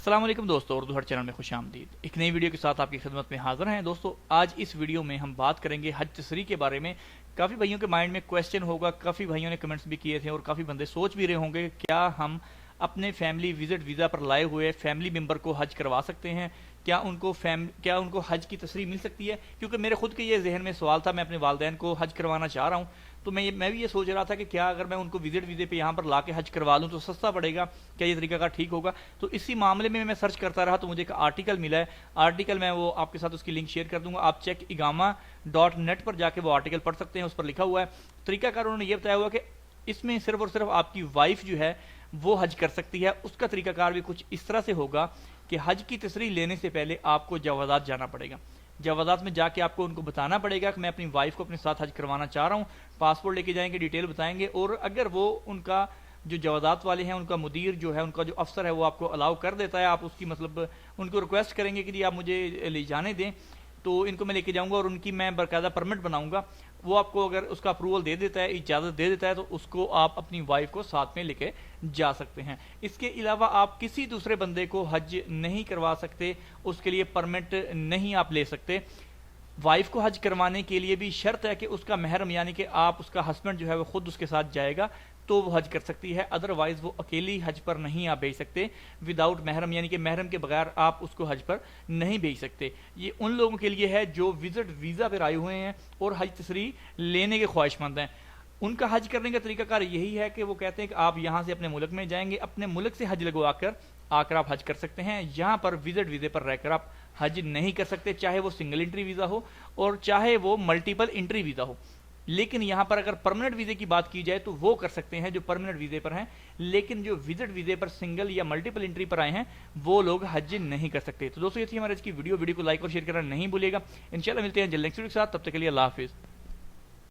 अस्सलाम वालेकुम दोस्तों, उर्दू हर चैनल में खुश आमदीद। एक नई वीडियो के साथ आपकी खिदमत में हाजिर हैं। दोस्तों, आज इस वीडियो में हम बात करेंगे हज तशरीह के बारे में। काफ़ी भाइयों के माइंड में क्वेश्चन होगा, काफ़ी भाइयों ने कमेंट्स भी किए थे और काफ़ी बंदे सोच भी रहे होंगे क्या हम अपने फैमिली विजिट वीज़ा पर लाए हुए फैमिली मेम्बर को हज करवा सकते हैं, क्या उनको हज की तशरीह मिल सकती है। क्योंकि मेरे खुद के ये जहन में सवाल था, मैं अपने वालिदैन को हज करवाना चाह रहा हूँ, तो मैं भी ये सोच रहा था कि क्या अगर मैं उनको विजिट वीज़े पे यहाँ पर ला के हज करवा लूँ तो सस्ता पड़ेगा, क्या ये तरीका का ठीक होगा। तो इसी मामले में मैं सर्च करता रहा तो मुझे एक आर्टिकल मिला है। आर्टिकल मैं वो आपके साथ उसकी लिंक शेयर कर दूंगा, आप चेक igama.net पर जाके वो आर्टिकल पढ़ सकते हैं। उस पर लिखा हुआ है, तरीकाकार उन्होंने ये बताया हुआ कि इसमें सिर्फ और सिर्फ आपकी वाइफ जो है वो हज कर सकती है। उसका तरीकाकार भी कुछ इस तरह से होगा कि हज की तशरीह लेने से पहले आपको जवाजात जाना पड़ेगा। जवाजात में जाके आपको उनको बताना पड़ेगा कि मैं अपनी वाइफ को अपने साथ हज करवाना चाह रहा हूँ। पासपोर्ट लेके जाएंगे, डिटेल बताएंगे, और अगर वो उनका जो जवाजात वाले हैं, उनका मुदीर जो है, उनका जो अफसर है, वो आपको अलाउ कर देता है, आप उसकी मतलब उनको रिक्वेस्ट करेंगे कि जी आप मुझे ले जाने दें, तो इनको मैं लेके जाऊंगा और उनकी मैं बाकायदा परमिट बनाऊंगा। वो आपको अगर उसका अप्रूवल दे देता है, इजाज़त दे देता है, तो उसको आप अपनी वाइफ को साथ में लेके जा सकते हैं। इसके अलावा आप किसी दूसरे बंदे को हज नहीं करवा सकते, उसके लिए परमिट नहीं आप ले सकते। वाइफ को हज करवाने के लिए भी शर्त है कि उसका महरम यानी कि आप उसका हस्बैंड जो है वो खुद उसके साथ जाएगा तो वो हज कर सकती है, अदरवाइज वो अकेली हज पर नहीं आप भेज सकते। विदाउट महरम यानी कि महरम के बगैर आप उसको हज पर नहीं भेज सकते। ये उन लोगों के लिए है जो विजिट वीज़ा पर आए हुए हैं और हज तशरीह लेने के ख्वाहिशमंद हैं। उनका हज करने का तरीकाकार यही है कि वो कहते हैं कि आप यहाँ से अपने मुल्क में जाएंगे, अपने मुल्क से हज लगवा कर आकर आप हज कर सकते हैं। यहाँ पर विजिट वीज़े पर रहकर आप हज नहीं कर सकते, चाहे वो सिंगल एंट्री वीज़ा हो और चाहे वो मल्टीपल एंट्री वीज़ा हो। लेकिन यहाँ पर अगर परमानेंट वीज़े की बात की जाए तो वो कर सकते हैं जो परमानेंट वीज़े पर हैं, लेकिन जो विजिट वीज़े पर सिंगल या मल्टीपल एंट्री पर आए हैं वो लोग हज नहीं कर सकते। तो दोस्तों, ये थी हमारे आज की वीडियो को लाइक और शेयर करना नहीं भूलिएगा। इंशाल्लाह मिलते हैं जल्द नेक्स्ट वीडियो के साथ, तब तक के लिए अल्लाह हाफिज़।